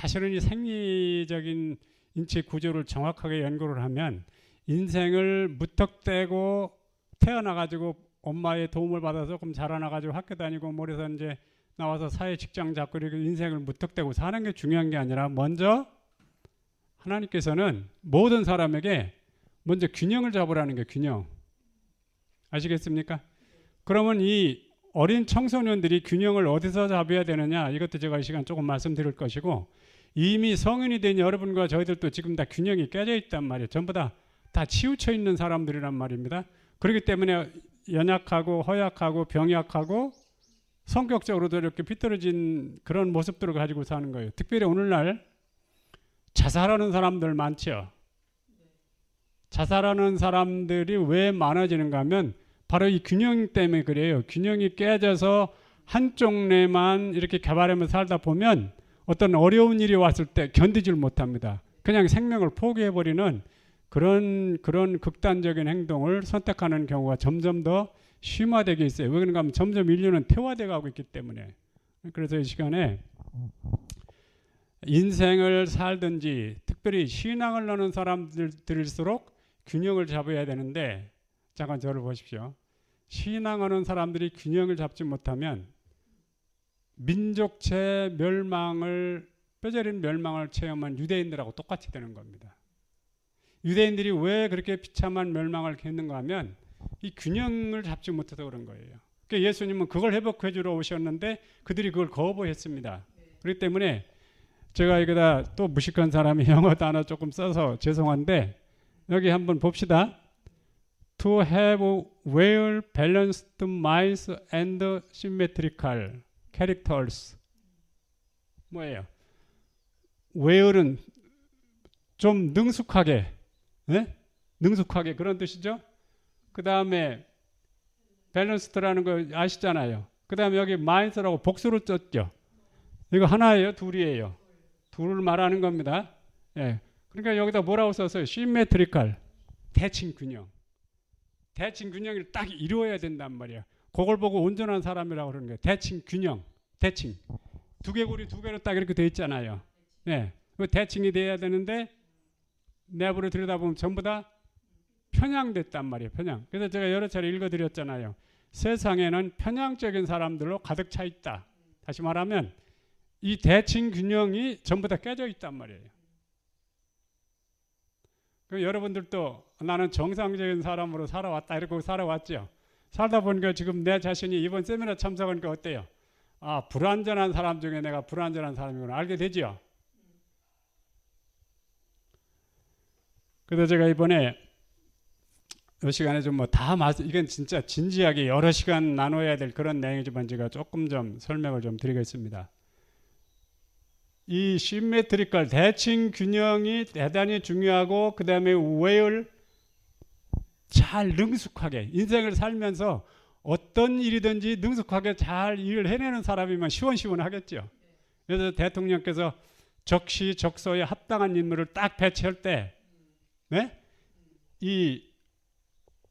사실은 이 생리적인 인체 구조를 정확하게 연구를 하면 인생을 무턱대고 태어나가지고 엄마의 도움을 받아서 조금 자라나가지고 학교 다니고 뭐래서 이제 나와서 사회 직장 잡고 이렇게 인생을 무턱대고 사는 게 중요한 게 아니라 먼저 하나님께서는 모든 사람에게 먼저 균형을 잡으라는 게 균형. 아시겠습니까? 그러면 이 어린 청소년들이 균형을 어디서 잡아야 되느냐, 이것도 제가 이 시간 조금 말씀드릴 것이고, 이미 성인이 된 여러분과 저희들도 지금 다 균형이 깨져 있단 말이에요. 전부 다 치우쳐 있는 사람들이란 말입니다. 그렇기 때문에 연약하고 허약하고 병약하고 성격적으로도 이렇게 비뚤어진 그런 모습들을 가지고 사는 거예요. 특별히 오늘날 자살하는 사람들 많죠. 자살하는 사람들이 왜 많아지는가 하면 바로 이 균형 때문에 그래요. 균형이 깨져서 한쪽 뇌만 이렇게 개발하면서 살다 보면 어떤 어려운 일이 왔을 때 견디질 못합니다. 그냥 생명을 포기해버리는 그런 극단적인 행동을 선택하는 경우가 점점 더 심화되게 있어요. 왜 그런가 하면 점점 인류는 퇴화되어 가고 있기 때문에. 그래서 이 시간에 인생을 살든지 특별히 신앙을 나눈 사람들일수록 균형을 잡아야 되는데, 잠깐 저를 보십시오. 신앙하는 사람들이 균형을 잡지 못하면 민족체 멸망을, 뼈저린 멸망을 체험한 유대인들하고 똑같이 되는 겁니다. 유대인들이 왜 그렇게 비참한 멸망을 겪는가 하면 이 균형을 잡지 못해서 그런 거예요. 그러니까 예수님은 그걸 회복해 주러 오셨는데 그들이 그걸 거부했습니다. 그렇기 때문에 제가 여기다 또 무식한 사람이 영어 단어 조금 써서 죄송한데, 여기 한번 봅시다. To have well balanced minds and symmetrical characters. 뭐예요? well은 좀 능숙하게, 네? 능숙하게 그런 뜻이죠. 그 다음에 밸런스드라는 거 아시잖아요. 그 다음에 여기 minds라고 복수를 썼죠. 이거 하나예요? 둘이에요? 둘을 말하는 겁니다. 예. 그러니까 여기다 뭐라고 썼어요? symmetrical, 대칭 균형. 대칭 균형을 딱 이루어야 된단 말이야. 그걸 보고 온전한 사람이라고 그러는 거예요. 대칭 균형, 대칭. 두개골이 두 개로 딱 이렇게 돼 있잖아요. 네. 그 대칭이 돼야 되는데 내부를 들여다보면 전부 다 편향됐단 말이에요. 편향. 그래서 제가 여러 차례 읽어드렸잖아요. 세상에는 편향적인 사람들로 가득 차 있다. 다시 말하면 이 대칭 균형이 전부 다 깨져 있단 말이에요. 그 여러분들도 나는 정상적인 사람으로 살아왔다 이러고 살아왔죠. 살다 보니까 지금 내 자신이 이번 세미나 참석하니까 어때요? 아, 불완전한 사람 중에 내가 불완전한 사람이구나 알게 되죠. 그래서 제가 이번에 이 시간에 좀 이건 진짜 진지하게 여러 시간 나눠야 될 그런 내용이지만 제가 조금 좀 설명을 좀 드리겠습니다. 이 심메트리컬 대칭 균형이 대단히 중요하고, 그 다음에 웨을 잘 능숙하게 인생을 살면서 어떤 일이든지 능숙하게 잘 일을 해내는 사람이면 시원시원하겠죠. 그래서 대통령께서 적시적소에 합당한 인물을 딱 배치할 때, 네? 이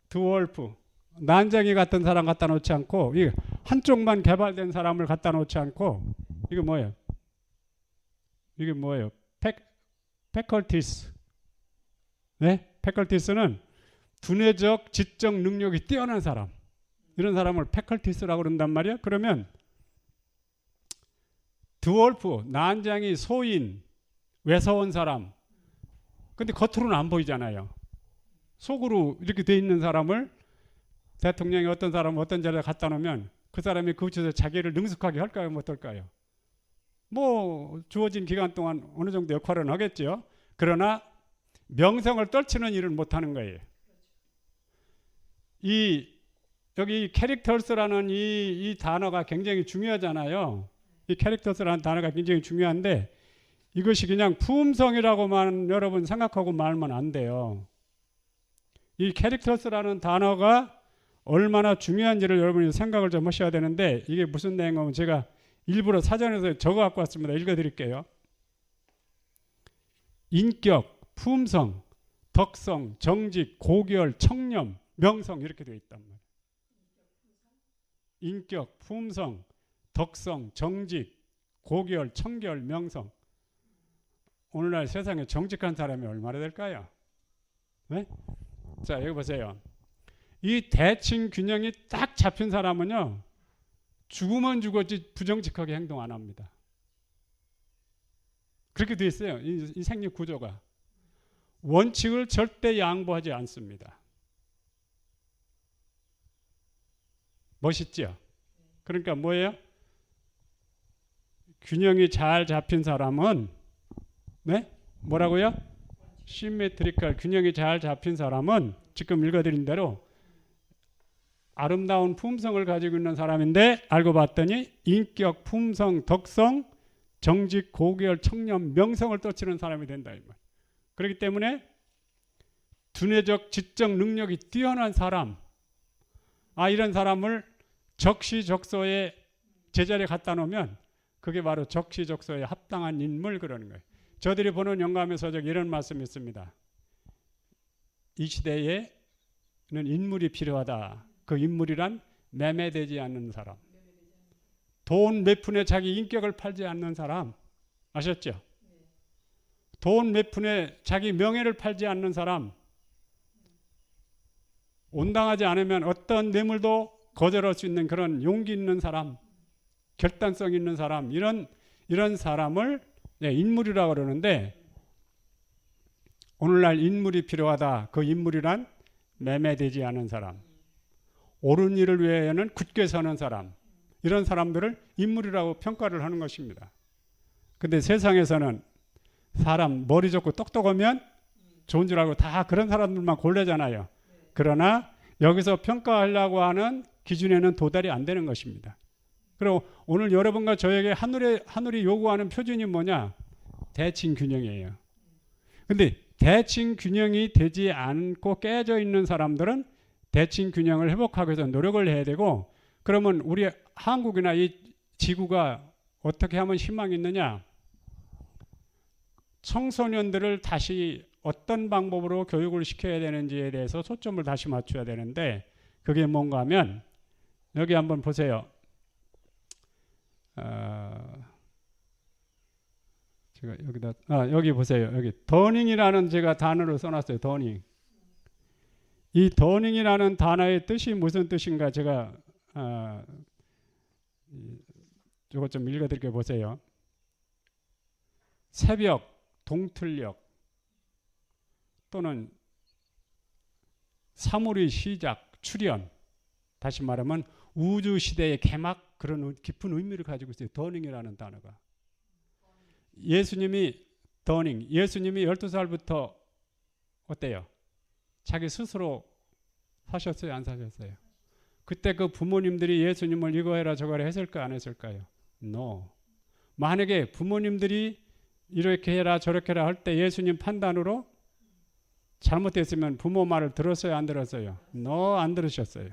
드월프 난쟁이 같은 사람 갖다 놓지 않고 이 한쪽만 개발된 사람을 갖다 놓지 않고 이거 뭐예요? 이게 뭐예요? 패컬티스. 네? 패컬티스는 두뇌적 지적 능력이 뛰어난 사람. 이런 사람을 패컬티스라고 그런단 말이야. 그러면 드월프, 난장이, 소인, 외서운 사람. 근데 겉으로는 안 보이잖아요. 속으로 이렇게 돼 있는 사람을 대통령이 어떤 사람 어떤 자리에 갖다 놓으면 그 사람이 그곳에서 자기를 능숙하게 할까요? 못할까요? 뭐 주어진 기간 동안 어느 정도 역할은 하겠죠. 그러나 명성을 떨치는 일을 못하는 거예요. 여기 캐릭터스라는 이 단어가 굉장히 중요하잖아요. 이 캐릭터스라는 단어가 굉장히 중요한데 이것이 그냥 품성이라고만 여러분 생각하고 말면 안 돼요. 이 캐릭터스라는 단어가 얼마나 중요한지를 여러분이 생각을 좀 하셔야 되는데, 이게 무슨 내용이냐면 제가 일부러 사전에서 적어 갖고 왔습니다. 읽어드릴게요. 인격, 품성, 덕성, 정직, 고결, 청렴, 명성 이렇게 되어 있단 말이에요. 인격, 품성, 덕성, 정직, 고결, 청결, 명성. 오늘날 세상에 정직한 사람이 얼마나 될까요? 네? 자, 여기 보세요. 이 대칭 균형이 딱 잡힌 사람은요, 죽으면 죽었지 부정직하게 행동 안 합니다. 그렇게 돼 있어요. 이 생리 구조가. 원칙을 절대 양보하지 않습니다. 멋있죠? 그러니까 뭐예요? 균형이 잘 잡힌 사람은, 네? 뭐라고요? 시메트리컬, 균형이 잘 잡힌 사람은 지금 읽어드린 대로 아름다운 품성을 가지고 있는 사람인데 알고 봤더니 인격, 품성, 덕성, 정직, 고결, 청렴, 명성을 떨치는 사람이 된다 이 말. 그렇기 때문에 두뇌적 지적 능력이 뛰어난 사람, 이런 사람을 적시적소의 제자리에 갖다 놓으면 그게 바로 적시적소에 합당한 인물 그러는 거예요. 저들이 보는 영감의 서적 이런 말씀이 있습니다. 이 시대에는 인물이 필요하다. 그 인물이란 매매되지 않는 사람, 돈 몇 푼에 자기 인격을 팔지 않는 사람, 아셨죠? 돈 몇 푼에 자기 명예를 팔지 않는 사람, 온당하지 않으면 어떤 뇌물도 거절할 수 있는 그런 용기 있는 사람, 결단성 있는 사람, 이런 사람을 인물이라고 그러는데, 오늘날 인물이 필요하다. 그 인물이란 매매되지 않은 사람, 옳은 일을 위해서는 굳게 서는 사람, 이런 사람들을 인물이라고 평가를 하는 것입니다. 근데 세상에서는 사람 머리 좋고 똑똑하면 좋은 줄 알고 다 그런 사람들만 골라잖아요. 그러나 여기서 평가하려고 하는 기준에는 도달이 안 되는 것입니다. 그리고 오늘 여러분과 저에게 하늘이 요구하는 표준이 뭐냐? 대칭 균형이에요. 근데 대칭 균형이 되지 않고 깨져 있는 사람들은 대칭 균형을 회복하기 위해서 노력을 해야 되고, 그러면 우리 한국이나 이 지구가 어떻게 하면 희망이 있느냐? 청소년들을 다시 어떤 방법으로 교육을 시켜야 되는지에 대해서 초점을 다시 맞춰야 되는데, 그게 뭔가 하면 여기 한번 보세요. 제가 여기다 여기 보세요. 여기 더닝이라는 제가 단어를 써놨어요. 더닝. 이 더닝이라는 단어의 뜻이 무슨 뜻인가 제가 이것 좀 읽어드릴게요. 보세요. 새벽, 동틀력 또는 사물의 시작, 출현, 다시 말하면 우주 시대의 개막, 그런 깊은 의미를 가지고 있어요. 더닝이라는 단어가. 예수님이 12살부터 어때요? 자기 스스로 사셨어요? 안 사셨어요? 그때 그 부모님들이 예수님을 이거 해라 저거 해라 했을까 안 했을까요? No. 만약에 부모님들이 이렇게 해라 저렇게 해라 할 때 예수님 판단으로 잘못됐으면 부모 말을 들었어요 안 들었어요? No, 안 들으셨어요.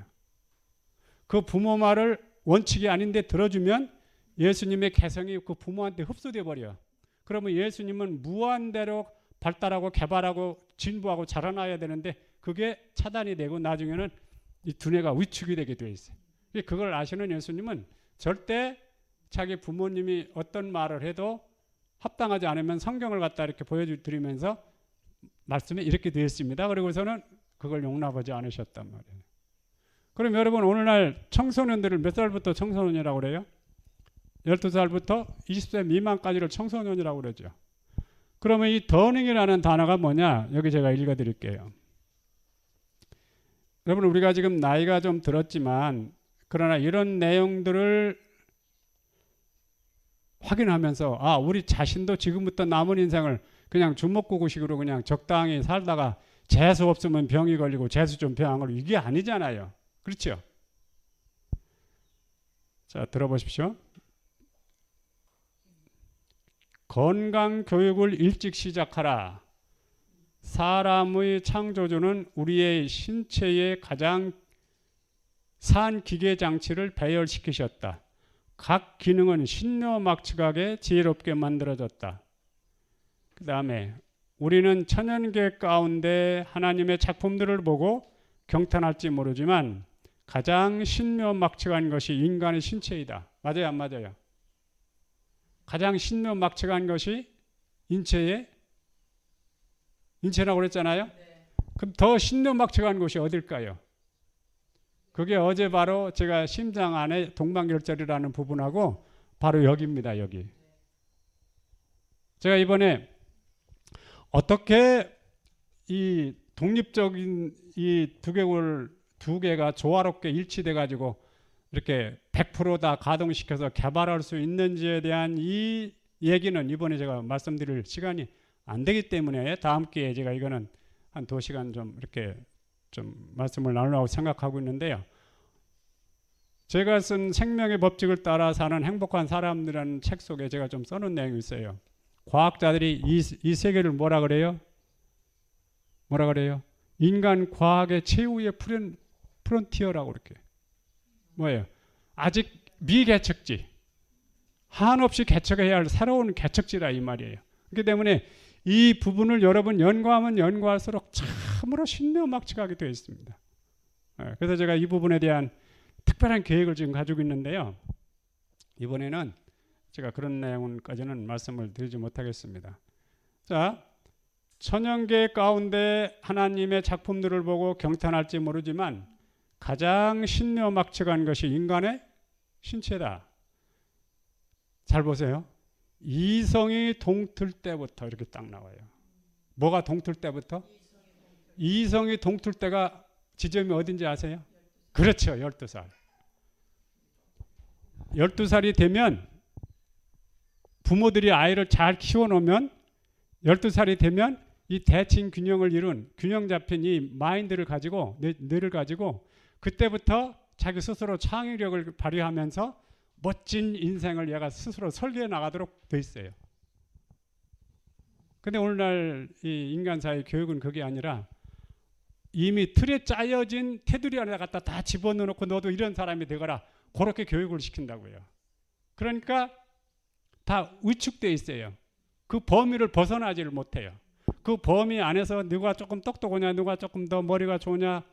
그 부모 말을 원칙이 아닌데 들어주면 예수님의 개성이 그 부모한테 흡수돼 버려. 그러면 예수님은 무한대로 발달하고 개발하고 진부하고 자라나야 되는데 그게 차단이 되고 나중에는 이 두뇌가 위축이 되게 돼 있어요. 그걸 아시는 예수님은 절대 자기 부모님이 어떤 말을 해도 합당하지 않으면 성경을 갖다 이렇게 보여드리면서 말씀에 이렇게 되어 있습니다. 그리고서는 그걸 용납하지 않으셨단 말이에요. 그럼 여러분 오늘날 청소년들을 몇 살부터 청소년이라고 그래요? 12살부터 20세 미만까지를 청소년이라고 그러죠. 그러면 이 더닝이라는 단어가 뭐냐? 여기 제가 읽어드릴게요. 여러분 우리가 지금 나이가 좀 들었지만 그러나 이런 내용들을 확인하면서 우리 자신도 지금부터 남은 인생을 그냥 주먹구구식으로 그냥 적당히 살다가 재수 없으면 병이 걸리고 재수 좀 병 안 걸리고 이게 아니잖아요. 그렇죠? 자, 들어보십시오. 건강 교육을 일찍 시작하라. 사람의 창조주는 우리의 신체의 가장 산 기계 장치를 배열시키셨다. 각 기능은 신묘막측하게 지혜롭게 만들어졌다. 그 다음에 우리는 천연계 가운데 하나님의 작품들을 보고 경탄할지 모르지만 가장 신묘막측한 것이 인간의 신체이다. 맞아요 안 맞아요? 가장 신묘막측한 것이 인체라고 그랬잖아요. 그럼 더 신묘막측한 곳이 어딜까요? 그게 어제 바로 제가 심장 안에 동방결절이라는 부분하고 바로 여기입니다. 여기. 제가 이번에 어떻게 이 독립적인 이 두 개가 조화롭게 일치돼 가지고 이렇게 100% 다 가동시켜서 개발할 수 있는지에 대한 이 얘기는 이번에 제가 말씀드릴 시간이 안 되기 때문에 다음 기회에 제가 이거는 한 2시간 좀 이렇게 좀 말씀을 나누려고 생각하고 있는데요. 제가 쓴 생명의 법칙을 따라 사는 행복한 사람들이라는 책 속에 제가 좀 써놓은 내용이 있어요. 과학자들이 이 세계를 뭐라 그래요? 인간 과학의 최후의 프론티어라고 이렇게. 뭐예요? 아직 미개척지. 한없이 개척해야 할 새로운 개척지라 이 말이에요. 그렇기 때문에 이 부분을 여러분 연구하면 연구할수록 참으로 신묘막측하게 되어 있습니다. 그래서 제가 이 부분에 대한 특별한 계획을 지금 가지고 있는데요. 이번에는 제가 그런 내용까지는 말씀을 드리지 못하겠습니다. 자, 천연계 가운데 하나님의 작품들을 보고 경탄할지 모르지만 가장 신묘막측한 것이 인간의 신체다. 잘 보세요. 이성이 동틀 때부터 이렇게 딱 나와요. 뭐가 동틀 때부터? 이성이 동틀 때가 지점이 어딘지 아세요? 그렇죠. 12살. 12살이 되면 부모들이 아이를 잘 키워놓으면 12살이 되면 이 대칭 균형을 이룬 균형 잡힌 이 마인드를 가지고 뇌를 가지고 그때부터 자기 스스로 창의력을 발휘하면서 멋진 인생을 얘가 스스로 설계해 나가도록 돼 있어요. 근데 오늘날 이 인간사의 교육은 그게 아니라 이미 틀에 짜여진 테두리 안에 갖다 다 집어넣고 너도 이런 사람이 되거라. 그렇게 교육을 시킨다고요. 그러니까 다 위축되어 있어요. 그 범위를 벗어나지를 못해요. 그 범위 안에서 누가 조금 똑똑하냐, 누가 조금 더 머리가 좋으냐.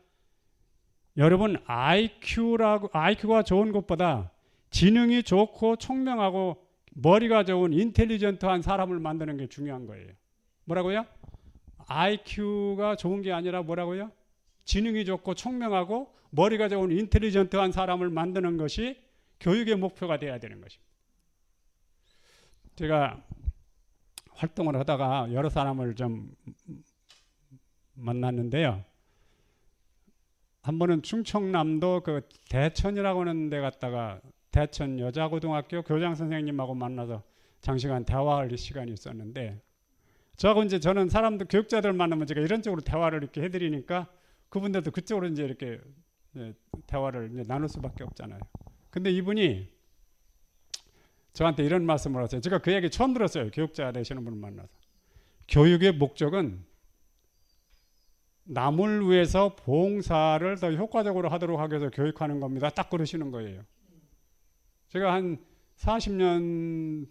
여러분 IQ가 좋은 것보다 지능이 좋고 총명하고 머리가 좋은 인텔리전트한 사람을 만드는 게 중요한 거예요. 뭐라고요? IQ가 좋은 게 아니라 뭐라고요? 지능이 좋고 총명하고 머리가 좋은 인텔리전트한 사람을 만드는 것이 교육의 목표가 돼야 되는 것입니다. 제가 활동을 하다가 여러 사람을 좀 만났는데요. 한 번은 충청남도 그 대천이라고 하는 데 갔다가 대천 여자고등학교 교장 선생님하고 만나서 장시간 대화할 시간이 있었는데 저하고 이제 저는 사람들 교육자들 만나면 제가 이런 쪽으로 대화를 이렇게 해드리니까 그분들도 그쪽으로 이제 이렇게 대화를 이제 나눌 수밖에 없잖아요. 근데 이분이 저한테 이런 말씀을 하세요. 제가 그 얘기 처음 들었어요. 교육자 되시는 분을 만나서. 교육의 목적은 남을 위해서 봉사를 더 효과적으로 하도록 하기 위해서 교육하는 겁니다. 딱 그러시는 거예요. 제가 한 40년쯤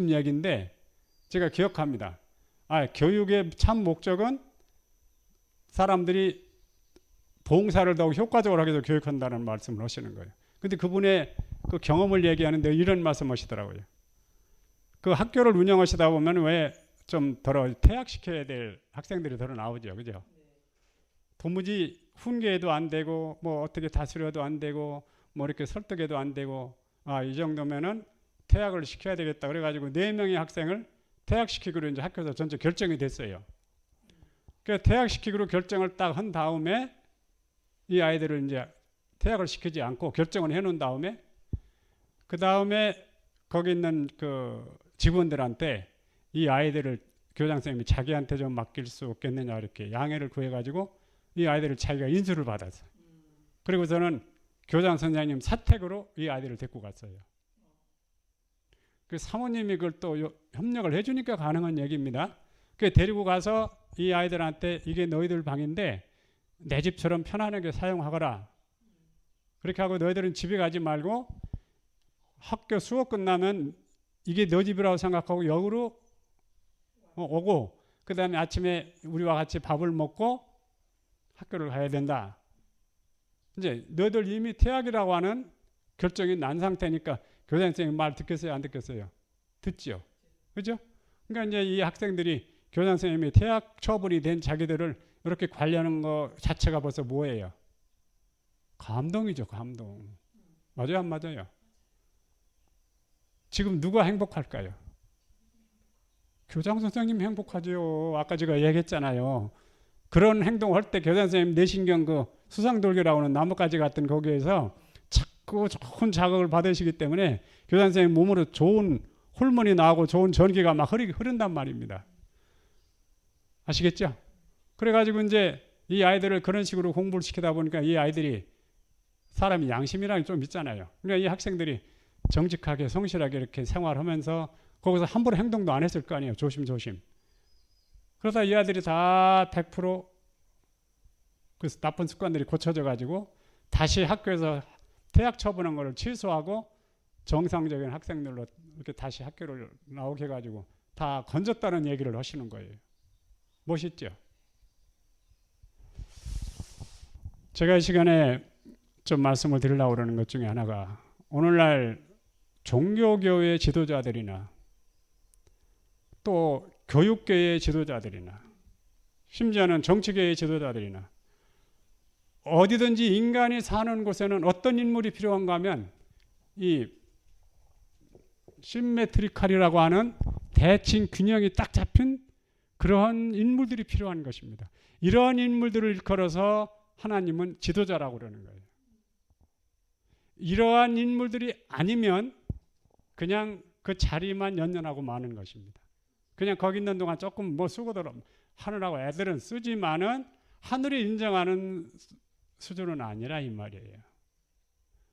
얘기인데 제가 기억합니다. 교육의 참 목적은 사람들이 봉사를 더욱 효과적으로 하기 위해서 교육한다는 말씀을 하시는 거예요. 근데 그분의 그 경험을 얘기하는데 이런 말씀 하시더라고요. 그 학교를 운영하시다 보면 왜 좀 덜어 퇴학시켜야 될 학생들이 덜어 나오죠. 그죠? 도무지 훈계해도 안 되고 뭐 어떻게 다스려도 안 되고 뭐 이렇게 설득해도 안 되고 이 정도면은 퇴학을 시켜야 되겠다. 그래가지고 4명의 학생을 퇴학시키기로 이제 학교에서 전체 결정이 됐어요. 그 퇴학시키기로 결정을 딱 한 다음에 이 아이들을 이제 퇴학을 시키지 않고 결정을 해놓은 다음에 그 다음에 거기 있는 그 직원들한테 이 아이들을 교장 선생님이 자기한테 좀 맡길 수 없겠느냐 이렇게 양해를 구해가지고 이 아이들을 자기가 인수를 받았어요. 그리고 저는 교장 선생님 사택으로 이 아이들을 데리고 갔어요. 그 사모님이 그걸 또 협력을 해주니까 가능한 얘기입니다. 그 데리고 가서 이 아이들한테 이게 너희들 방인데 내 집처럼 편안하게 사용하거라. 그렇게 하고 너희들은 집에 가지 말고 학교 수업 끝나면 이게 너 집이라고 생각하고 여기로 오고 그 다음에 아침에 우리와 같이 밥을 먹고 학교를 가야 된다. 이제 너희들 이미 퇴학이라고 하는 결정이 난 상태니까 교장 선생님 말 듣겠어요? 안 듣겠어요? 듣죠. 그죠? 그러니까 이제 이 학생들이 교장 선생님이 퇴학 처분이 된 자기들을 이렇게 관리하는 거 자체가 벌써 뭐예요? 감동이죠, 감동. 맞아요, 안 맞아요? 지금 누가 행복할까요? 교장 선생님 행복하죠. 아까 제가 얘기했잖아요. 그런 행동을 할 때 교장 선생님 내신경 그 수상돌기라고 하는 나뭇가지 같은 거기에서 자꾸 좋은 자극을 받으시기 때문에 교장 선생님 몸으로 좋은 호르몬이 나오고 좋은 전기가 막 흐른단 말입니다. 아시겠죠? 그래가지고 이제 이 아이들을 그런 식으로 공부를 시키다 보니까 이 아이들이 사람이 양심이라는 게 좀 있잖아요. 그러니까 이 학생들이 정직하게 성실하게 이렇게 생활하면서 거기서 함부로 행동도 안 했을 거 아니에요. 조심조심. 그러다 이 아이들이 다 100% 그 나쁜 습관들이 고쳐져 가지고 다시 학교에서 퇴학 처분한 거를 취소하고 정상적인 학생들로 이렇게 다시 학교를 나오게 해가지고 다 건졌다는 얘기를 하시는 거예요. 멋있죠? 제가 이 시간에 좀 말씀을 드리려고 그러는 것 중에 하나가 오늘날 종교교회 지도자들이나 또 교육계의 지도자들이나 심지어는 정치계의 지도자들이나 어디든지 인간이 사는 곳에는 어떤 인물이 필요한가 하면 이 심메트리칼이라고 하는 대칭 균형이 딱 잡힌 그러한 인물들이 필요한 것입니다. 이러한 인물들을 일컬어서 하나님은 지도자라고 그러는 거예요. 이러한 인물들이 아니면 그냥 그 자리만 연연하고 마는 것입니다. 그냥 거기 있는 동안 조금 뭐 수고들 하느라고 애들은 쓰지만은 하늘이 인정하는 수준은 아니라 이 말이에요.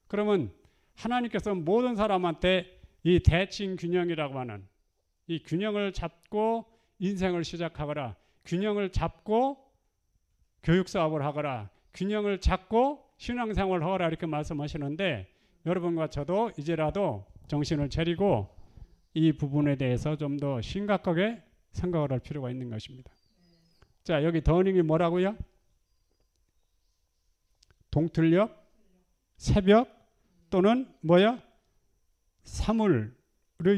그러면 하나님께서 모든 사람한테 이 대칭 균형이라고 하는 이 균형을 잡고 인생을 시작하거라, 균형을 잡고 교육 사업을 하거라, 균형을 잡고 신앙생활을 하거라 이렇게 말씀하시는데 여러분과 저도 이제라도 정신을 차리고 이 부분에 대해서 좀 더 심각하게 생각을 할 필요가 있는 것입니다. 자, 여기 더닝이 뭐라고요? 동틀력, 새벽 또는 뭐야? 사물의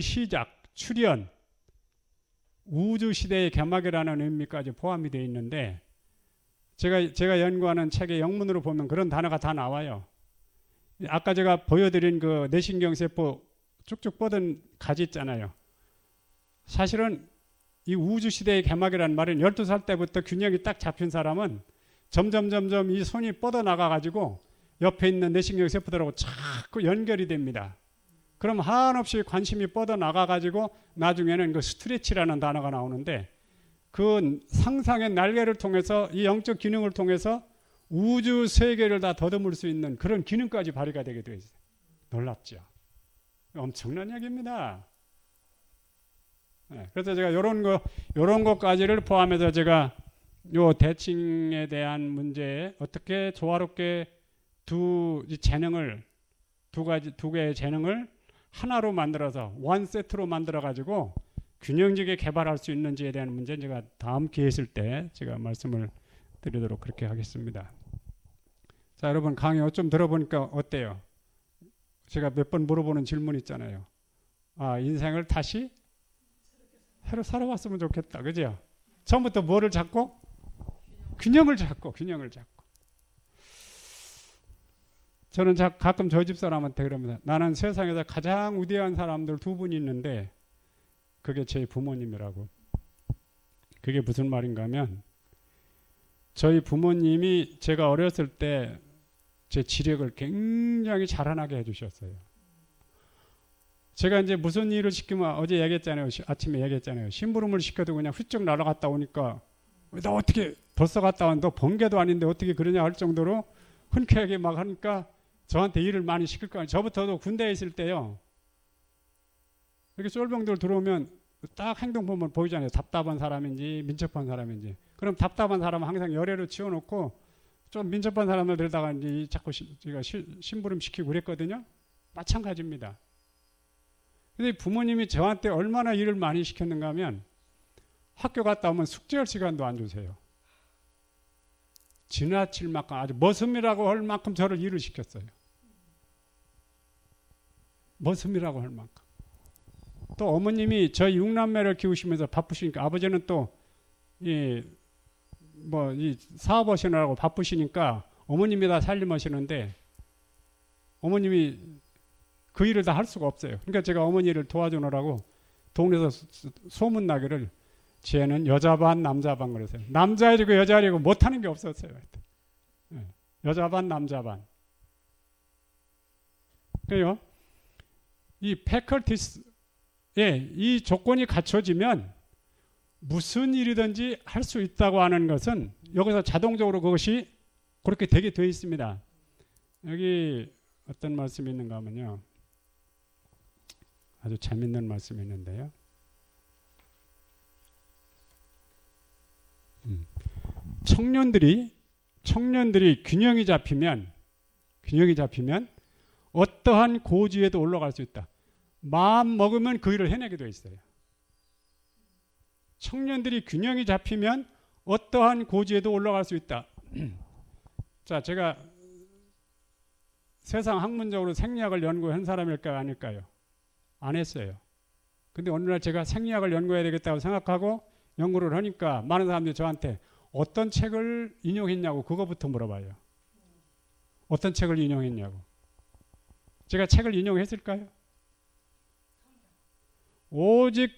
시작, 출현, 우주시대의 개막이라는 의미까지 포함이 되어 있는데 제가 연구하는 책의 영문으로 보면 그런 단어가 다 나와요. 아까 제가 보여드린 그 내신경세포 쭉쭉 뻗은 가지 있잖아요. 사실은 이 우주시대의 개막이라는 말은 12살 때부터 균형이 딱 잡힌 사람은 점점 이 손이 뻗어나가가지고 옆에 있는 내신경세포들하고 자꾸 연결이 됩니다. 그럼 한없이 관심이 뻗어나가가지고 나중에는 그 스트레치라는 단어가 나오는데 그 상상의 날개를 통해서 이 영적 기능을 통해서 우주 세계를 다 더듬을 수 있는 그런 기능까지 발휘가 되게 되어 있어요. 놀랍죠? 엄청난 얘기입니다. 네, 그래서 제가 이런 것까지를 포함해서 제가 요 대칭에 대한 문제에 어떻게 조화롭게 두 개의 재능을 하나로 만들어서 원 세트로 만들어 가지고 균형지게 개발할 수 있는지에 대한 문제는 제가 다음 기회 있을 때 제가 말씀을 드리도록 그렇게 하겠습니다. 자, 여러분 강의 좀 들어보니까 어때요? 제가 몇 번 물어보는 질문 있잖아요. 아, 인생을 다시 새로 살아왔으면 좋겠다. 그죠? 처음부터 뭐를 잡고? 균형을 잡고. 저는 가끔 저희 집 사람한테 그럽니다. 나는 세상에서 가장 위대한 사람들 두 분이 있는데 그게 제 부모님이라고. 그게 무슨 말인가 하면 저희 부모님이 제가 어렸을 때 제 지력을 굉장히 자라나게 해주셨어요. 제가 이제 무슨 일을 시키면 어제 얘기했잖아요. 아침에 얘기했잖아요. 심부름을 시켜도 그냥 훌쩍 날아갔다 오니까 너 어떻게 벌써 갔다 왔는데 너 번개도 아닌데 어떻게 그러냐 할 정도로 흔쾌하게 막 하니까 저한테 일을 많이 시킬 거예요. 저부터도 군대에 있을 때요. 이렇게 쫄병들 들어오면 딱 행동 보면 보이잖아요. 답답한 사람인지 민첩한 사람인지. 그럼 답답한 사람은 항상 열애로 치워놓고 좀 민첩한 사람들 들다가 이제 자꾸 제가 심부름 시키고 그랬거든요. 마찬가지입니다. 근데 부모님이 저한테 얼마나 일을 많이 시켰는가 하면 학교 갔다 오면 숙제할 시간도 안 주세요. 지나칠 만큼 아주 머슴이라고 할 만큼 저를 일을 시켰어요. 머슴이라고 할 만큼. 또 어머님이 저희 6남매를 키우시면서 바쁘시니까 아버지는 또 이 사업하시느라고 바쁘시니까 어머님이 다 살림하시는데 어머님이 그 일을 다 할 수가 없어요. 그러니까 제가 어머니를 도와주느라고 동네에서 소문 나기를 쟤는 여자 반 남자 반 그러세요. 남자이고 여자이고 못하는 게 없었어요. 여자 반 남자 반. 그래요. 이 패컬티스에 이 조건이 갖춰지면 무슨 일이든지 할 수 있다고 하는 것은 여기서 자동적으로 그것이 그렇게 되게 되어 있습니다. 여기 어떤 말씀이 있는가 하면요. 아주 재밌는 말씀이 있는데요. 청년들이 균형이 잡히면 어떠한 고지에도 올라갈 수 있다. 마음 먹으면 그 일을 해내게 되어 있어요. 청년들이 균형이 잡히면 어떠한 고지에도 올라갈 수 있다. 자, 제가 세상 학문적으로 생리학을 연구한 사람일까요? 아닐까요? 안 했어요. 근데 어느 날 제가 생리학을 연구해야 되겠다고 생각하고 연구를 하니까 많은 사람들이 저한테 어떤 책을 인용했냐고 그거부터 물어봐요. 어떤 책을 인용했냐고. 제가 책을 인용했을까요? 오직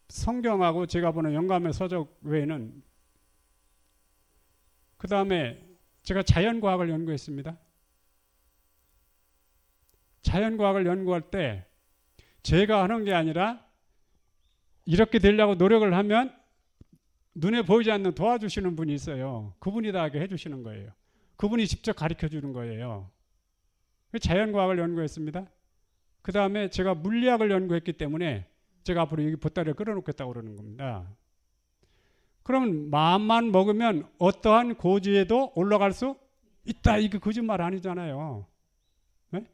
성경하고 제가 보는 영감의 서적 외에는 그 다음에 제가 자연과학을 연구했습니다. 자연과학을 연구할 때 제가 하는 게 아니라 이렇게 되려고 노력을 하면 눈에 보이지 않는 도와주시는 분이 있어요. 그분이 다 하게 해주시는 거예요. 그분이 직접 가르쳐 주는 거예요. 자연과학을 연구했습니다. 그 다음에 제가 물리학을 연구했기 때문에 제가 앞으로 여기 보따리를 끌어놓겠다고 그러는 겁니다. 그러면 마음만 먹으면 어떠한 고지에도 올라갈 수 있다. 이거 거짓말 아니잖아요. 네?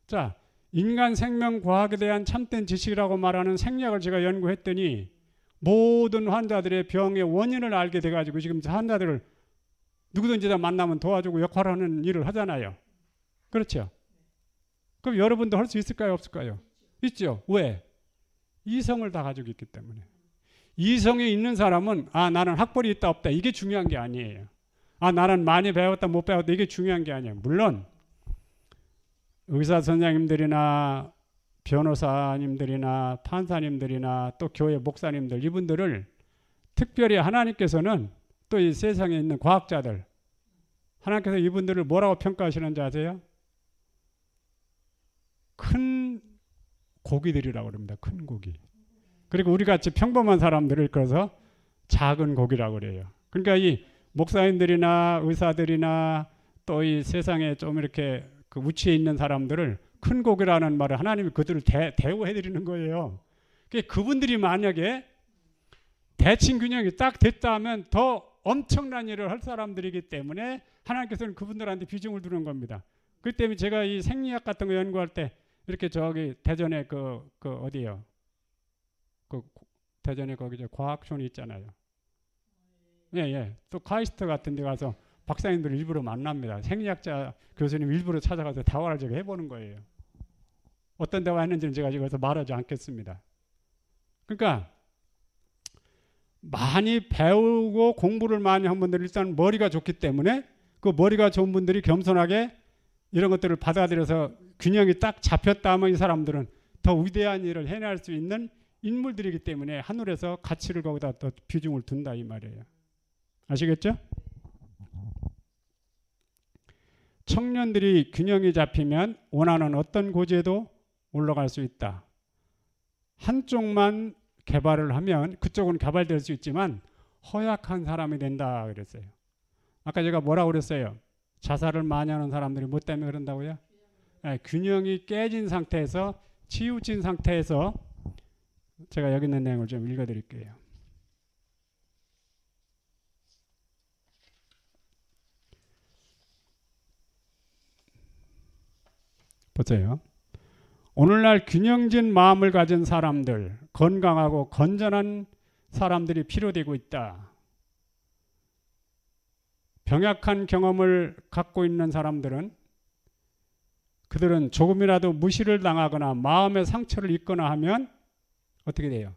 자, 인간 생명 과학에 대한 참된 지식이라고 말하는 생리학을 제가 연구했더니 모든 환자들의 병의 원인을 알게 돼가지고 지금 환자들을 누구든지 다 만나면 도와주고 역할을 하는 일을 하잖아요. 그렇죠? 그럼 여러분도 할 수 있을까요? 없을까요? 있죠. 왜? 이성을 다 가지고 있기 때문에. 이성이 있는 사람은 나는 학벌이 있다 없다 이게 중요한 게 아니에요. 나는 많이 배웠다 못 배웠다 이게 중요한 게 아니에요. 물론 의사 선생님들이나 변호사님들이나 판사님들이나 또 교회 목사님들 이분들을 특별히 하나님께서는 또 이 세상에 있는 과학자들 하나님께서 이분들을 뭐라고 평가하시는지 아세요? 큰 고기들이라고 그럽니다. 큰 고기. 그리고 우리같이 평범한 사람들을 그래서 작은 고기라고 그래요. 그러니까 이 목사님들이나 의사들이나 또 이 세상에 좀 이렇게 그 우치에 있는 사람들을 큰 고기라는 말을 하나님이 그들을 대우해드리는 거예요. 그분들이 만약에 대칭 균형이 딱 됐다 하면 더 엄청난 일을 할 사람들이기 때문에 하나님께서는 그분들한테 비중을 두는 겁니다. 그렇기 때문에 제가 이 생리학 같은 거 연구할 때 이렇게 저기 대전에 그 어디요? 그 대전에 거기 저 과학촌이 있잖아요. 예. 또 카이스트 같은 데 가서 박사님들을 일부러 만납니다. 생리학자 교수님 일부러 찾아가서 대화를 제가 해보는 거예요. 어떤 대화 했는지는 제가 여기서 말하지 않겠습니다. 그러니까 많이 배우고 공부를 많이 한 분들은 일단 머리가 좋기 때문에 그 머리가 좋은 분들이 겸손하게 이런 것들을 받아들여서 균형이 딱 잡혔다 하면 이 사람들은 더 위대한 일을 해낼 수 있는 인물들이기 때문에 하늘에서 가치를 거기다 더 비중을 둔다 이 말이에요. 아시겠죠? 청년들이 균형이 잡히면 원하는 어떤 고지에도 올라갈 수 있다. 한쪽만 개발을 하면 그쪽은 개발될 수 있지만 허약한 사람이 된다 그랬어요. 아까 제가 뭐라고 그랬어요? 자살을 많이 하는 사람들이 뭐 때문에 그런다고요? 균형이 깨진 상태에서 치우친 상태에서 제가 여기 있는 내용을 좀 읽어드릴게요. 보세요. 오늘날 균형진 마음을 가진 사람들, 건강하고 건전한 사람들이 필요되고 있다. 병약한 경험을 갖고 있는 사람들은 그들은 조금이라도 무시를 당하거나 마음의 상처를 입거나 하면 어떻게 돼요?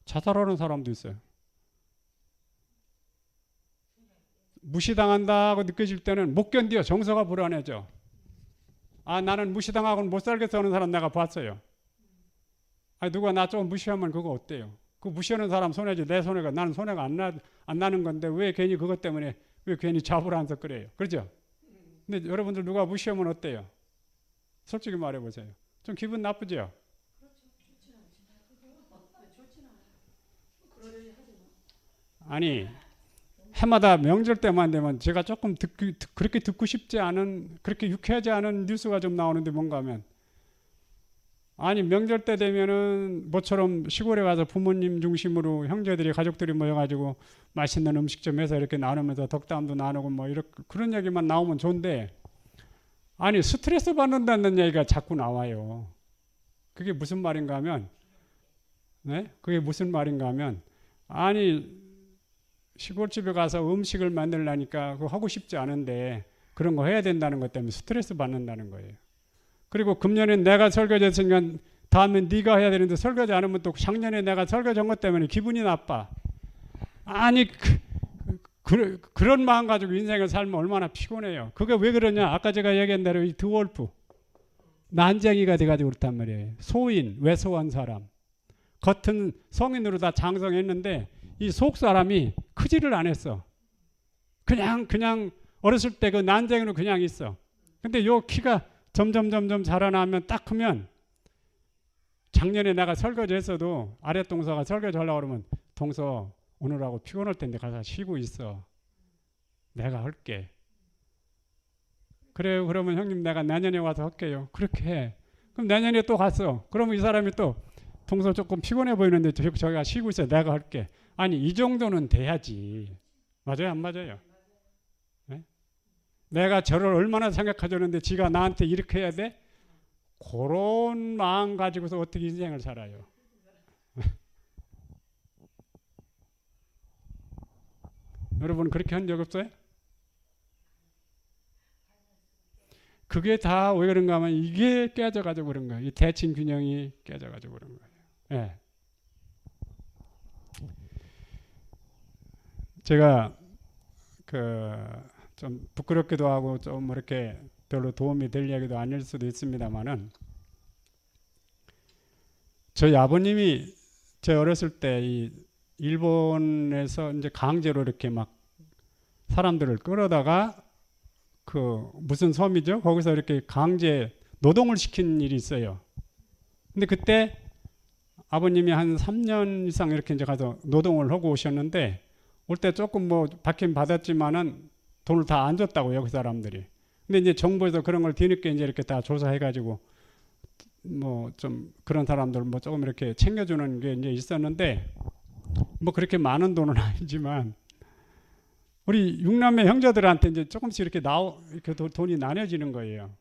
자살하는 사람도 있어요. 무시당한다고 느껴질 때는 못 견뎌. 정서가 불안해져. 아, 나는 무시당하고는 못 살겠어 하는 사람 내가 봤어요. 아, 누가 나 좀 무시하면 그거 어때요? 그 무시하는 사람 손해지 내 손해가 나는 손해가 안 나는 건데 왜 괜히 그것 때문에 왜 괜히 잡으라면서 그래요? 그렇죠? 근데 여러분들 누가 무시하면 어때요? 솔직히 말해보세요. 좀 기분 나쁘죠? 아니 해마다 명절 때만 되면 제가 조금 그렇게 듣고 싶지 않은 그렇게 유쾌하지 않은 뉴스가 좀 나오는데 뭔가 하면 아니 명절 때 되면은 모처럼 시골에 가서 부모님 중심으로 형제들이 가족들이 모여가지고 맛있는 음식 좀 해서 이렇게 나누면서 덕담도 나누고 뭐 이렇게 그런 얘기만 나오면 좋은데 아니 스트레스 받는다는 얘기가 자꾸 나와요. 그게 무슨 말인가 하면 네? 그게 무슨 말인가 하면 아니 시골집에 가서 음식을 만들려니까 그거 하고 싶지 않은데 그런 거 해야 된다는 것 때문에 스트레스 받는다는 거예요. 그리고 금년에 내가 설거지 했으니까 다음엔 네가 해야 되는데 설거지 안 하면 또 작년에 내가 설거지 한 것 때문에 기분이 나빠. 아니 그런 마음 가지고 인생을 살면 얼마나 피곤해요. 그게 왜 그러냐. 아까 제가 얘기한 대로 이 드월프 난쟁이가 돼가지고 그렇단 말이에요. 소인 왜소한 사람 겉은 성인으로 다 장성했는데 이 속 사람이 크지를 않았어. 그냥 어렸을 때 그 난쟁이로 그냥 있어. 근데 요 키가 점점 자라나면 딱 크면 작년에 내가 설거지 했어도 아랫 동서가 설거지 하려고 그러면 동서 오늘하고 피곤할 텐데 가서 쉬고 있어. 내가 할게. 그래요. 그러면 형님 내가 내년에 와서 할게요. 그렇게 해. 그럼 내년에 또 갔어. 그러면 이 사람이 또 동서 조금 피곤해 보이는데 저기가 쉬고 있어. 내가 할게. 아니 이 정도는 돼야지. 맞아요? 안 맞아요? 네? 내가 저를 얼마나 생각하려는데 지가 나한테 이렇게 해야 돼? 그런 마음 가지고서 어떻게 인생을 살아요? 여러분 그렇게 한 적 없어요? 그게 다 왜 그런가 하면 이게 깨져가지고 그런 거예요. 이 대칭 균형이 깨져가지고 그런 거예요. 네. 제가 좀 부끄럽기도 하고 좀 이렇게 별로 도움이 될 얘기도 아닐 수도 있습니다만은 저희 아버님이 제 어렸을 때 이 일본에서 이제 강제로 이렇게 막 사람들을 끌어다가 그 무슨 섬이죠? 거기서 이렇게 강제 노동을 시킨 일이 있어요. 근데 그때 아버님이 한 3년 이상 이렇게 이제 가서 노동을 하고 오셨는데 올 때 조금 뭐 받긴 받았지만은 돈을 다 안 줬다고요, 그 사람들이. 근데 이제 정부에서 그런 걸 뒤늦게 이제 이렇게 다 조사해가지고 뭐 좀 그런 사람들 뭐 조금 이렇게 챙겨주는 게 이제 있었는데 뭐 그렇게 많은 돈은 아니지만 우리 육남매 형제들한테 이제 조금씩 이렇게 이렇게 돈이 나눠지는 거예요.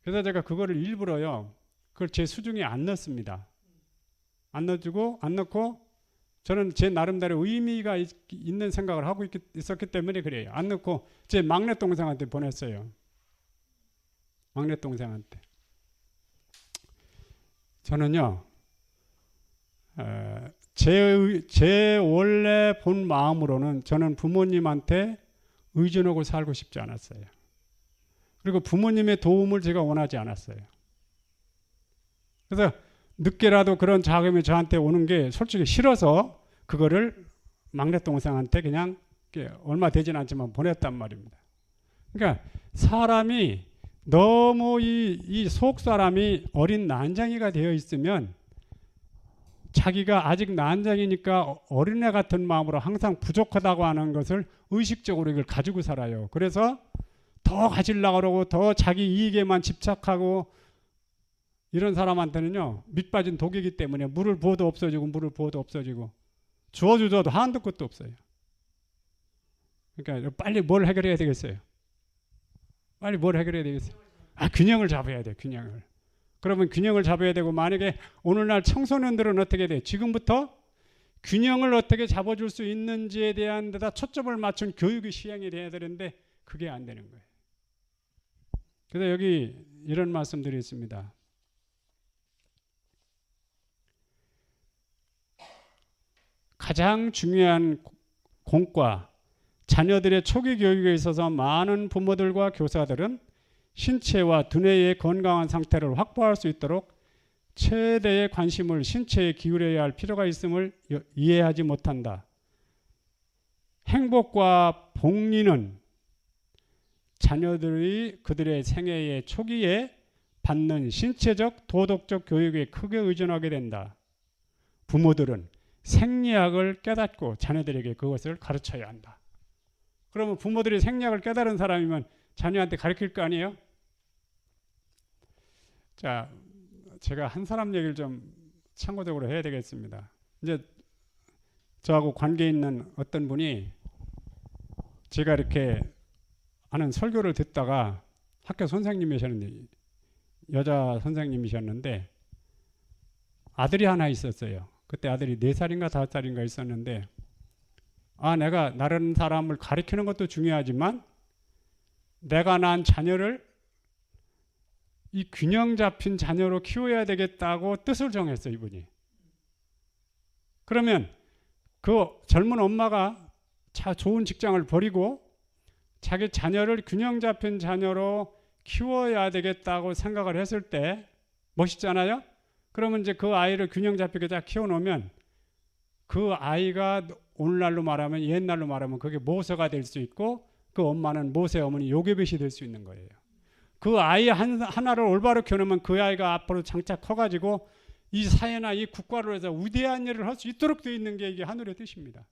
그래서 제가 그거를 일부러요, 그걸 제 수중에 안 넣습니다. 안 넣고 저는 제 나름대로 의미가 있는 생각을 하고 있었기 때문에 그래요. 안 넣고 제 막내 동생한테 보냈어요. 막내 동생한테. 저는요, 제 원래 본 마음으로는 저는 부모님한테 의존하고 살고 싶지 않았어요. 그리고 부모님의 도움을 제가 원하지 않았어요. 그래서 늦게라도 그런 자금이 저한테 오는 게 솔직히 싫어서 그거를 막내 동생한테 그냥 얼마 되진 않지만 보냈단 말입니다. 그러니까 사람이 너무 이 속 사람이 어린 난장이가 되어 있으면 자기가 아직 난장이니까 어린애 같은 마음으로 항상 부족하다고 하는 것을 의식적으로 이걸 가지고 살아요. 그래서 더 가지려고 그러고 더 자기 이익에만 집착하고 이런 사람한테는요, 밑 빠진 독이기 때문에 물을 부어도 없어지고 주워줘도 한도 끝도 없어요. 그러니까 빨리 뭘 해결해야 되겠어요? 균형을 잡아야 돼, 균형을. 그러면 균형을 잡아야 되고, 만약에 오늘날 청소년들은 어떻게 돼? 지금부터 균형을 어떻게 잡아줄 수 있는지에 대한 데다 초점을 맞춘 교육이 시행이 돼야 되는데 그게 안 되는 거예요. 그래서 여기 이런 말씀들이 있습니다. 가장 중요한 공과 자녀들의 초기 교육에 있어서 많은 부모들과 교사들은 신체와 두뇌의 건강한 상태를 확보할 수 있도록 최대의 관심을 신체에 기울여야 할 필요가 있음을 이해하지 못한다. 행복과 복리는 자녀들이 그들의 생애의 초기에 받는 신체적, 도덕적 교육에 크게 의존하게 된다. 부모들은 생리학을 깨닫고 자녀들에게 그것을 가르쳐야 한다. 그러면 부모들이 생리학을 깨달은 사람이면 자녀한테 가르칠 거 아니에요? 자, 제가 한 사람 얘기를 좀 참고적으로 해야 되겠습니다. 이제 저하고 관계 있는 어떤 분이 제가 이렇게 하는 설교를 듣다가 학교 선생님이셨는데, 여자 선생님이셨는데 아들이 하나 있었어요. 그때 아들이 4살인가 5살인가 있었는데, 내가 다른 사람을 가르치는 것도 중요하지만 내가 낳은 자녀를 이 균형 잡힌 자녀로 키워야 되겠다고 뜻을 정했어요, 이분이. 그러면 그 젊은 엄마가 좋은 직장을 버리고 자기 자녀를 균형 잡힌 자녀로 키워야 되겠다고 생각을 했을 때 멋있잖아요? 그러면 이제 그 아이를 균형 잡히게 다 키워놓으면 그 아이가 오늘날로 말하면, 옛날로 말하면 그게 모서가 될 수 있고, 그 엄마는 모세 어머니 요괴벳이 될 수 있는 거예요. 그 아이 하나를 올바로 키워놓으면 그 아이가 앞으로 장차 커가지고 이 사회나 이 국가로 해서 위대한 일을 할 수 있도록 되어 있는 게 이게 하늘의 뜻입니다.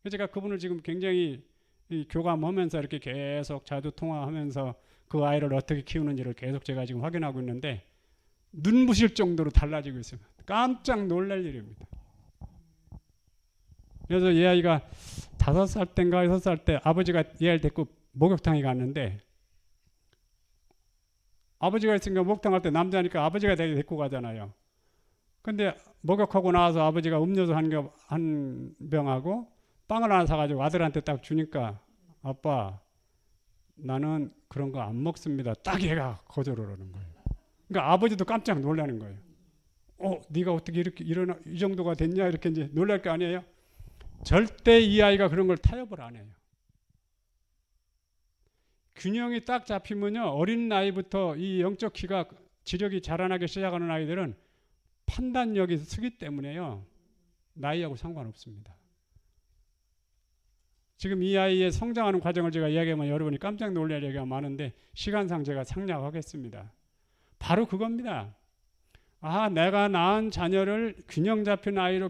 그래서 제가 그분을 지금 굉장히 교감하면서 이렇게 계속 자주 통화하면서 그 아이를 어떻게 키우는지를 계속 제가 지금 확인하고 있는데, 눈부실 정도로 달라지고 있습니다. 깜짝 놀랄 일입니다. 그래서 이 아이가 5살 때인가 6살 때 아버지가 이 아이를 데리고 목욕탕에 갔는데, 아버지가 있으니까 목욕탕 갈 때 남자니까 아버지가 데리고 가잖아요. 근데 목욕하고 나와서 아버지가 음료수 한 병하고 빵을 하나 사가지고 아들한테 딱 주니까, 아빠 나는 그런 거 안 먹습니다. 딱 얘가 거절을 하는 거예요. 그러니까 아버지도 깜짝 놀라는 거예요. 네가 어떻게 이렇게 이 정도가 됐냐, 이렇게 이제 놀랄 거 아니에요. 절대 이 아이가 그런 걸 타협을 안 해요. 균형이 딱 잡히면요, 어린 나이부터 이 영적 키가, 지력이 자라나기 시작하는 아이들은 판단력이 쓰기 때문에요, 나이하고 상관없습니다. 지금 이 아이의 성장하는 과정을 제가 이야기하면 여러분이 깜짝 놀랄 얘기가 많은데 시간상 제가 생략하겠습니다. 바로 그겁니다. 내가 낳은 자녀를 균형 잡힌 아이로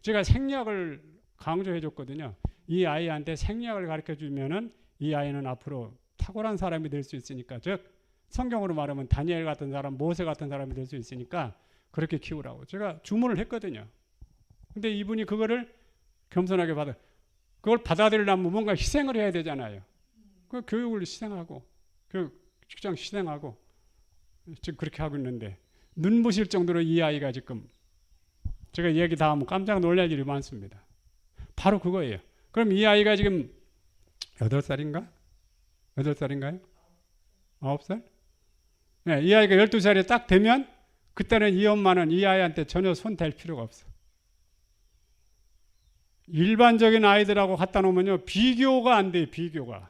제가 생리학을 강조해 줬거든요. 이 아이한테 생리학을 가르쳐 주면은 이 아이는 앞으로 탁월한 사람이 될 수 있으니까, 즉 성경으로 말하면 다니엘 같은 사람, 모세 같은 사람이 될 수 있으니까 그렇게 키우라고 제가 주문을 했거든요. 근데 이분이 그거를 겸손하게 그걸 받아들이려면 뭔가 희생을 해야 되잖아요. 그 교육을 희생하고, 그 직장 희생하고 지금 그렇게 하고 있는데, 눈부실 정도로 이 아이가 지금, 제가 얘기 다 하면 깜짝 놀랄 일이 많습니다. 바로 그거예요. 그럼 이 아이가 지금 8살인가? 8살인가요? 9살? 네, 이 아이가 12살이 딱 되면 그때는 이 엄마는 이 아이한테 전혀 손 댈 필요가 없어. 일반적인 아이들하고 갖다 놓으면요, 비교가 안 돼요, 비교가.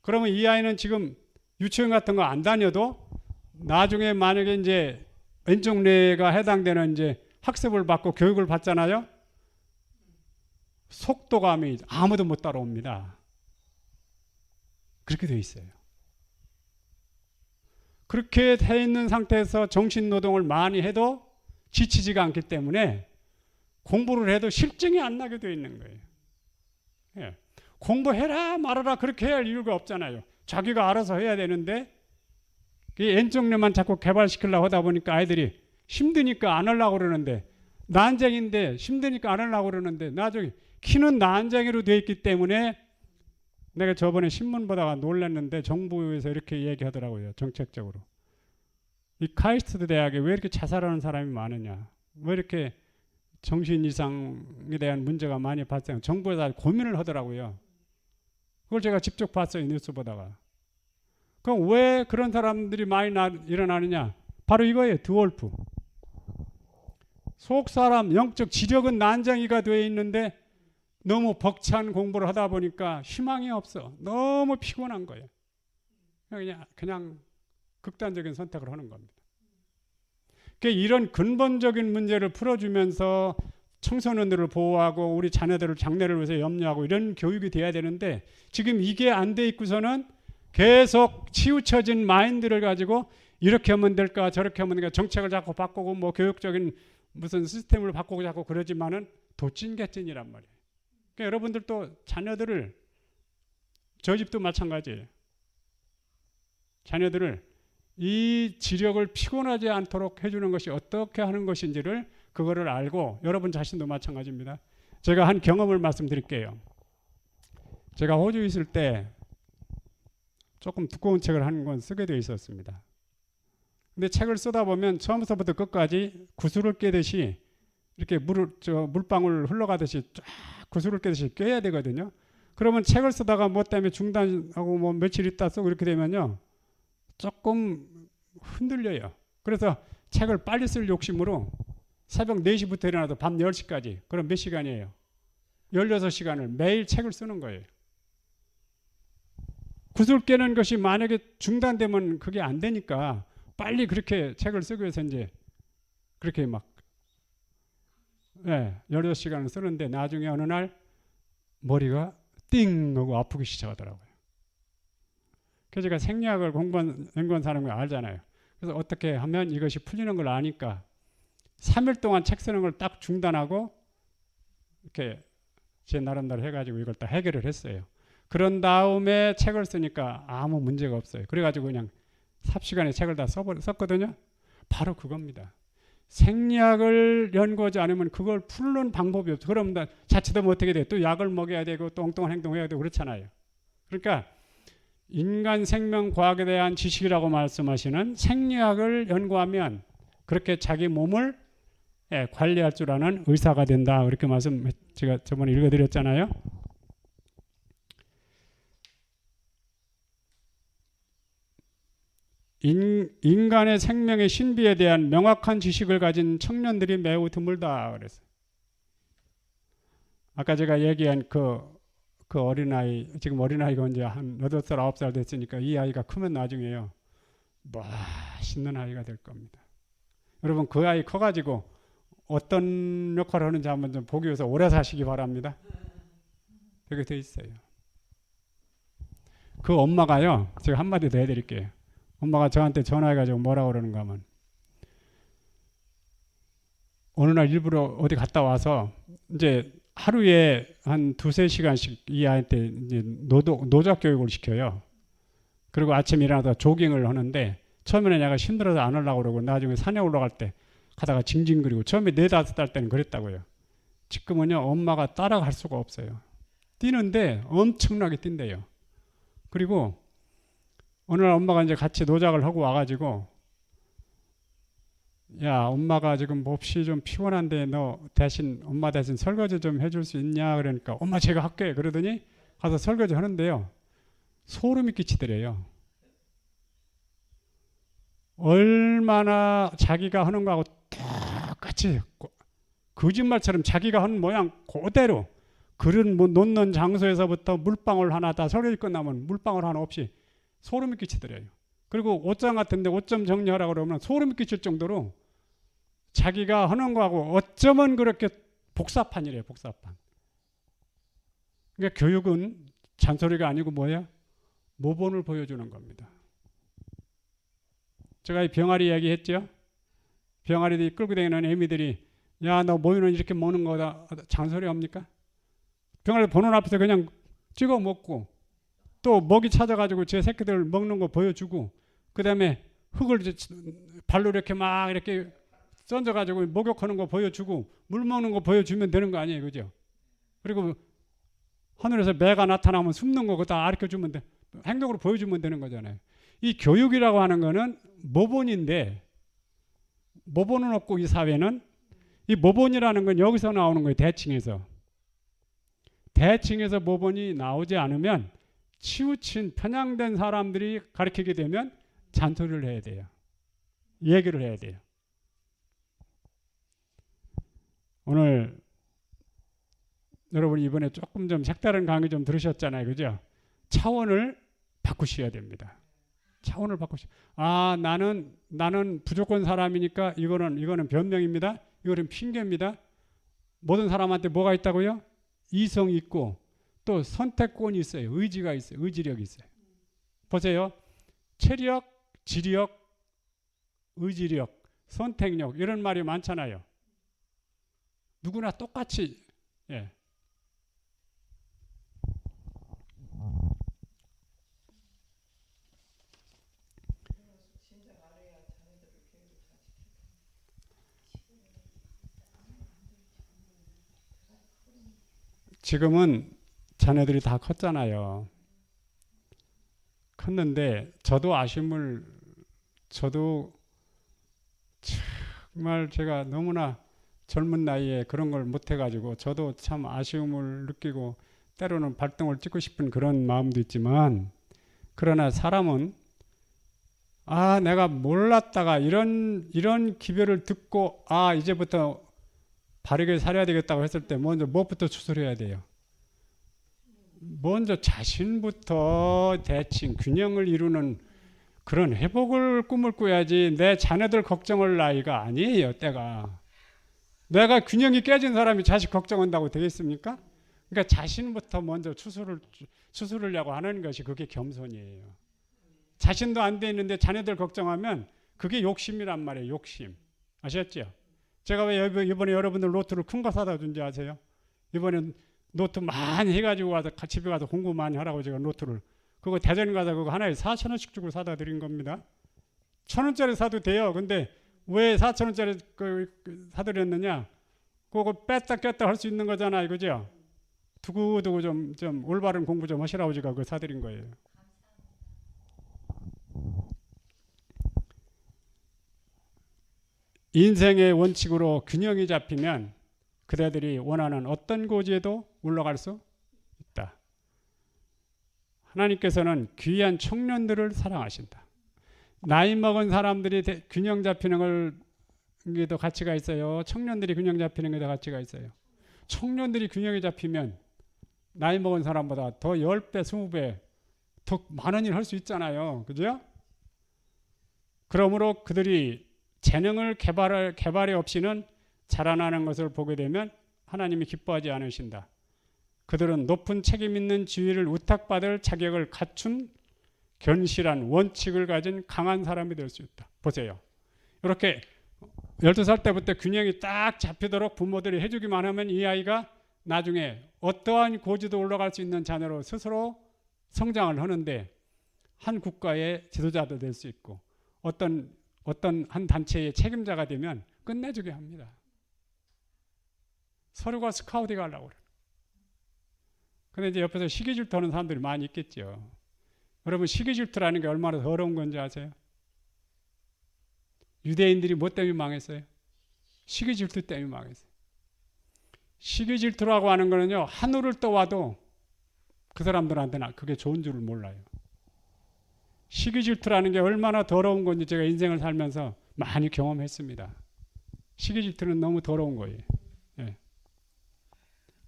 그러면 이 아이는 지금 유치원 같은 거 안 다녀도 나중에 만약에 이제 왼쪽 뇌가 해당되는 이제 학습을 받고 교육을 받잖아요. 속도감이 아무도 못 따라옵니다. 그렇게 돼 있어요. 그렇게 돼 있는 상태에서 정신 노동을 많이 해도 지치지가 않기 때문에 공부를 해도 실증이 안 나게 돼 있는 거예요. 예. 공부해라 말아라 그렇게 해야 할 이유가 없잖아요. 자기가 알아서 해야 되는데 왼쪽뇌만 자꾸 개발시키려고 하다 보니까 아이들이 힘드니까 안 하려고 그러는데, 난쟁인데 힘드니까 안 하려고 그러는데, 나중에 키는 난쟁이로 되어 있기 때문에, 내가 저번에 신문 보다가 놀랐는데 정부에서 이렇게 얘기하더라고요. 정책적으로 이 카이스트 대학에 왜 이렇게 자살하는 사람이 많으냐, 왜 이렇게 정신 이상에 대한 문제가 많이 발생, 정부에서 고민을 하더라고요. 그걸 제가 직접 봤어요, 뉴스 보다가. 그럼 왜 그런 사람들이 많이 일어나느냐? 바로 이거예요. 드월프. 속 사람 영적 지력은 난장이가 되어 있는데 너무 벅찬 공부를 하다 보니까 희망이 없어. 너무 피곤한 거예요. 그냥 극단적인 선택을 하는 겁니다. 그러니까 이런 근본적인 문제를 풀어주면서 청소년들을 보호하고 우리 자녀들을 장래를 위해서 염려하고 이런 교육이 돼야 되는데 지금 이게 안 돼 있고서는 계속 치우쳐진 마인드를 가지고 이렇게 하면 될까 저렇게 하면 될까 정책을 자꾸 바꾸고 뭐 교육적인 무슨 시스템을 바꾸고 자꾸 그러지만은 도찐개찐이란 말이에요. 그러니까 여러분들도 자녀들을 저 집도 마찬가지예요. 자녀들을 이 지력을 피곤하지 않도록 해주는 것이 어떻게 하는 것인지를 그거를 알고 여러분 자신도 마찬가지입니다. 제가 한 경험을 말씀드릴게요. 제가 호주에 있을 때 조금 두꺼운 책을 한 권 쓰게 되어 있었습니다. 근데 책을 쓰다 보면 처음부터 끝까지 구슬을 깨듯이 이렇게 물방울 흘러가듯이 쫙 구슬을 깨듯이 깨야 되거든요. 그러면 책을 쓰다가 뭐 때문에 중단하고 뭐 며칠 있다 쓰고 이렇게 되면요. 조금 흔들려요. 그래서 책을 빨리 쓸 욕심으로 새벽 4시부터 일어나서 밤 10시까지 그럼 몇 시간이에요? 16시간을 매일 책을 쓰는 거예요. 구슬 깨는 것이 만약에 중단되면 그게 안 되니까 빨리 그렇게 책을 쓰기 위해서 이제 그렇게 막 16시간을 쓰는데 나중에 어느 날 머리가 띵 하고 아프기 시작하더라고요. 그래서 제가 생리학을 연구한 사람이 알잖아요. 그래서 어떻게 하면 이것이 풀리는 걸 아니까 3일 동안 책 쓰는 걸 딱 중단하고 이렇게 제 나름대로 해가지고 이걸 다 해결을 했어요. 그런 다음에 책을 쓰니까 아무 문제가 없어요. 그래가지고 그냥 삽시간에 책을 다 썼거든요. 바로 그겁니다. 생리학을 연구하지 않으면 그걸 풀는 방법이 없어. 그럼 자칫하면 어떻게 돼? 또 약을 먹여야 되고 또 엉뚱한 행동해야 되고 그렇잖아요. 그러니까 인간 생명 과학에 대한 지식이라고 말씀하시는 생리학을 연구하면 그렇게 자기 몸을 관리할 줄 아는 의사가 된다. 그렇게 제가 저번에 읽어드렸잖아요. 인간의 생명의 신비에 대한 명확한 지식을 가진 청년들이 매우 드물다 그랬어요. 아까 제가 얘기한 그 어린아이, 지금 어린아이가 이제 한 8살, 9살 됐으니까 이 아이가 크면 나중에요. 멋있는 아이가 될 겁니다. 여러분 그 아이 커가지고 어떤 역할을 하는지 한번 좀 보기 위해서 오래 사시기 바랍니다. 그렇게 돼 있어요. 그 엄마가요. 제가 한마디 더 해드릴게요. 엄마가 저한테 전화해가지고 뭐라고 그러는가 하면 어느 날 일부러 어디 갔다 와서 이제 하루에 한 2-3시간씩 이 아이한테 이제 노작 교육을 시켜요. 그리고 아침에 일어나서 조깅을 하는데 처음에는 내가 힘들어서 안 하려고 그러고 나중에 산에 올라갈 때 가다가 징징거리고 처음에 4-5살 때는 그랬다고요. 지금은요 엄마가 따라갈 수가 없어요. 뛰는데 엄청나게 뛴대요. 그리고 어느 날 엄마가 이제 같이 노작을 하고 와가지고 야 엄마가 지금 몹시 좀 피곤한데 너 대신 엄마 대신 설거지 좀 해줄 수 있냐 그러니까 엄마 제가 할게 그러더니 가서 설거지 하는데요 소름이 끼치더래요. 얼마나 자기가 하는 거하고 똑같이 거짓말처럼 자기가 하는 모양 그대로 그릇 놓는 장소에서부터 물방울 하나 다 설거지 끝나면 물방울 하나 없이 소름이 끼치더래요. 그리고 옷장 같은데 옷 좀 정리하라고 그러면 소름이 끼칠 정도로 자기가 하는 거하고 어쩌면 그렇게 복사판이래요. 복사판. 그러니까 교육은 잔소리가 아니고 뭐예요? 모본을 보여주는 겁니다. 제가 이 병아리 얘기했죠. 병아리들이 끌고 다니는 애미들이 야 너 모유는 이렇게 먹는 거다 잔소리 합니까? 병아리 보는 앞에서 그냥 찍어 먹고 또 먹이 찾아가지고 제 새끼들 먹는 거 보여주고 그 다음에 흙을 발로 이렇게 막 이렇게 던져가지고 목욕하는 거 보여주고 물 먹는 거 보여주면 되는 거 아니에요, 그죠? 그리고 하늘에서 매가 나타나면 숨는 거 그거 다 가르쳐주면 돼, 행동으로 보여주면 되는 거잖아요. 이 교육이라고 하는 거는 모본인데 모본은 없고 이 사회는 이 모본이라는 건 여기서 나오는 거예요. 대칭에서 모본이 나오지 않으면 치우친 편향된 사람들이 가르치게 되면 잔소리를 해야 돼요. 얘기를 해야 돼요. 오늘 여러분 이번에 조금 좀 색다른 강의 좀 들으셨잖아요. 그죠? 차원을 바꾸셔야 됩니다. 차원을 바꾸셔. 아, 나는 부족한 사람이니까 이거는 변명입니다. 이거는 핑계입니다. 모든 사람한테 뭐가 있다고요? 이성이 있고 또 선택권이 있어요. 의지가 있어요. 의지력이 있어요. 보세요. 체력, 지력, 의지력, 선택력 이런 말이 많잖아요. 누구나 똑같이 예. 지금은 자녀들이 다 컸잖아요. 컸는데 저도 정말 제가 너무나 젊은 나이에 그런 걸 못해가지고 저도 참 아쉬움을 느끼고 때로는 발등을 찍고 싶은 그런 마음도 있지만 그러나 사람은 내가 몰랐다가 이런 기별을 듣고 이제부터 바르게 살아야 되겠다고 했을 때 먼저 무엇부터 추스려야 돼요? 먼저 자신부터 대칭 균형을 이루는 그런 회복을 꿈을 꿔야지 내 자녀들 걱정할 나이가 아니에요. 때가 내가 균형이 깨진 사람이 자식 걱정한다고 되겠습니까? 그러니까 자신부터 먼저 추스르려고 하는 것이 그게 겸손이에요. 자신도 안 돼 있는데 자녀들 걱정하면 그게 욕심이란 말이에요. 욕심. 아셨죠? 제가 왜 이번에 여러분들 노트를 큰 거 사다 준지 아세요? 이번엔 노트 많이 해가지고 와서 집에 가서 공부 많이 하라고 제가 노트를 그거 대전 가서 그거 하나에 4,000원씩 주고 사다 드린 겁니다. 1,000원짜리 사도 돼요. 근데 왜 4,000원짜리 사드렸느냐? 그거 뺐다 꼈다 할 수 있는 거잖아요. 그죠? 두고두고 좀 올바른 공부 좀 하시라고 제가 그거 사드린 거예요. 인생의 원칙으로 균형이 잡히면 그대들이 원하는 어떤 고지에도 올라갈 수 있다. 하나님께서는 귀한 청년들을 사랑하신다. 나이 먹은 사람들이 균형 잡히는 게도 가치가 있어요. 청년들이 균형 잡히는 게도 가치가 있어요. 청년들이 균형이 잡히면 나이 먹은 사람보다 더 10배, 20배 더 많은 일 할 수 있잖아요. 그죠? 그러므로 그들이 재능을 개발이 없이는 자라나는 것을 보게 되면 하나님이 기뻐하지 않으신다. 그들은 높은 책임 있는 지위를 위탁받을 자격을 갖춘 견실한 원칙을 가진 강한 사람이 될 수 있다. 보세요. 이렇게 12살 때부터 균형이 딱 잡히도록 부모들이 해주기만 하면 이 아이가 나중에 어떠한 고지도 올라갈 수 있는 자녀로 스스로 성장을 하는데 한 국가의 지도자도 될 수 있고 어떤 한 단체의 책임자가 되면 끝내주게 합니다. 서류가 스카우트 가려고 그래요. 근데 이제 옆에서 시기 질투하는 사람들이 많이 있겠죠. 여러분 시기 질투라는 게 얼마나 더러운 건지 아세요? 유대인들이 뭐 때문에 망했어요? 시기 질투 때문에 망했어요. 시기 질투라고 하는 거는요, 하늘을 떠와도 그 사람들한테는 그게 좋은 줄을 몰라요. 시기 질투라는 게 얼마나 더러운 건지 제가 인생을 살면서 많이 경험했습니다. 시기 질투는 너무 더러운 거예요. 예.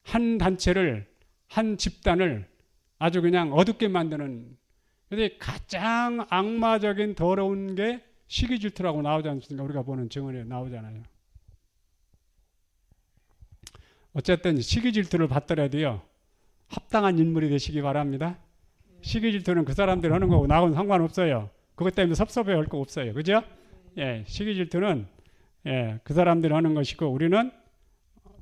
한 단체를, 한 집단을 아주 그냥 어둡게 만드는, 근데 가장 악마적인 더러운 게 시기 질투라고 나오지 않습니까? 우리가 보는 증언에 나오잖아요. 어쨌든 시기 질투를 받더라도요, 합당한 인물이 되시기 바랍니다. 시기 질투는 그 사람들이 하는 거고 나하고는 상관없어요. 그것 때문에 섭섭해 할 거 없어요. 그죠? 예, 시기 질투는 그 사람들이 하는 것이고 우리는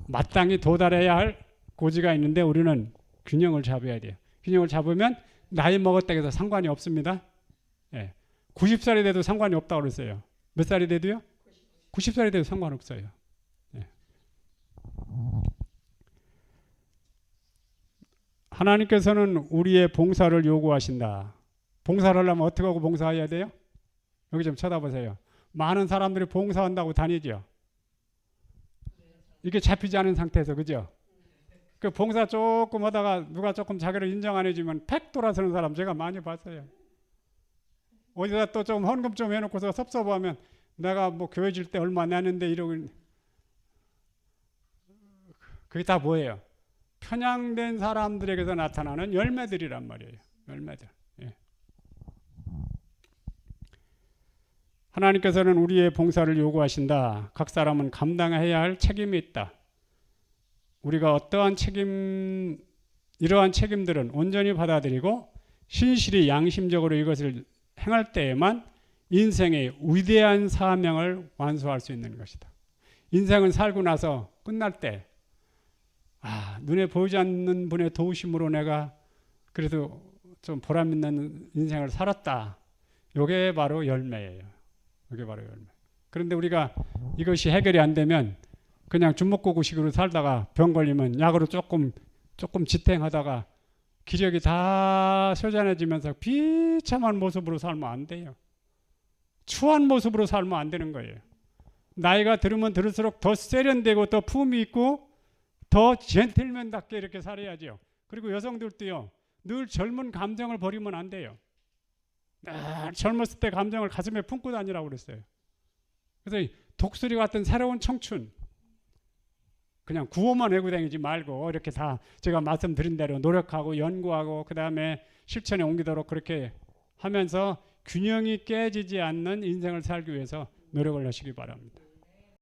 마땅히 도달해야 할 고지가 있는데 우리는 균형을 잡아야 돼요. 균형을 잡으면 나이 먹었다고 해서 상관이 없습니다. 90살이 돼도 상관이 없다고 그랬어요. 몇 살이 돼도요? 90살이 돼도 상관없어요. 하나님께서는 우리의 봉사를 요구하신다. 봉사를 하려면 어떻게 하고 봉사해야 돼요? 여기 좀 쳐다보세요. 많은 사람들이 봉사한다고 다니죠. 이게 잡히지 않은 상태에서, 그죠? 그 봉사 조금 하다가 누가 조금 자기를 인정 안 해주면 팩 돌아서는 사람 제가 많이 봤어요. 어디다 또 좀 헌금 좀 해놓고서 섭섭하면 내가 뭐 교회 줄 때 얼마 내는데 이러고 그게 다 뭐예요? 편향된 사람들에게서 나타나는 열매들이란 말이에요. 열매들. 예. 하나님께서는 우리의 봉사를 요구하신다. 각 사람은 감당해야 할 책임이 있다. 우리가 어떠한 이러한 책임들은 온전히 받아들이고 신실히 양심적으로 이것을 행할 때에만 인생의 위대한 사명을 완수할 수 있는 것이다. 인생은 살고 나서 끝날 때 눈에 보이지 않는 분의 도우심으로 내가 그래도 좀 보람 있는 인생을 살았다. 이게 바로 열매예요. 이게 바로 열매. 그런데 우리가 이것이 해결이 안 되면 그냥 주먹구구식으로 살다가 병 걸리면 약으로 조금 지탱하다가 기력이 다 쇠잔해지면서 비참한 모습으로 살면 안 돼요. 추한 모습으로 살면 안 되는 거예요. 나이가 들으면 들을수록 더 세련되고 더 품이 있고 더 젠틀맨답게 이렇게 살아야죠. 그리고 여성들도요. 늘 젊은 감정을 버리면 안 돼요. 젊었을 때 감정을 가슴에 품고 다니라고 그랬어요. 그래서 독수리 같은 새로운 청춘 그냥 구호만 외고 다니지 말고 이렇게 다 제가 말씀드린 대로 노력하고 연구하고 그 다음에 실천에 옮기도록 그렇게 하면서 균형이 깨지지 않는 인생을 살기 위해서 노력을 하시기 바랍니다.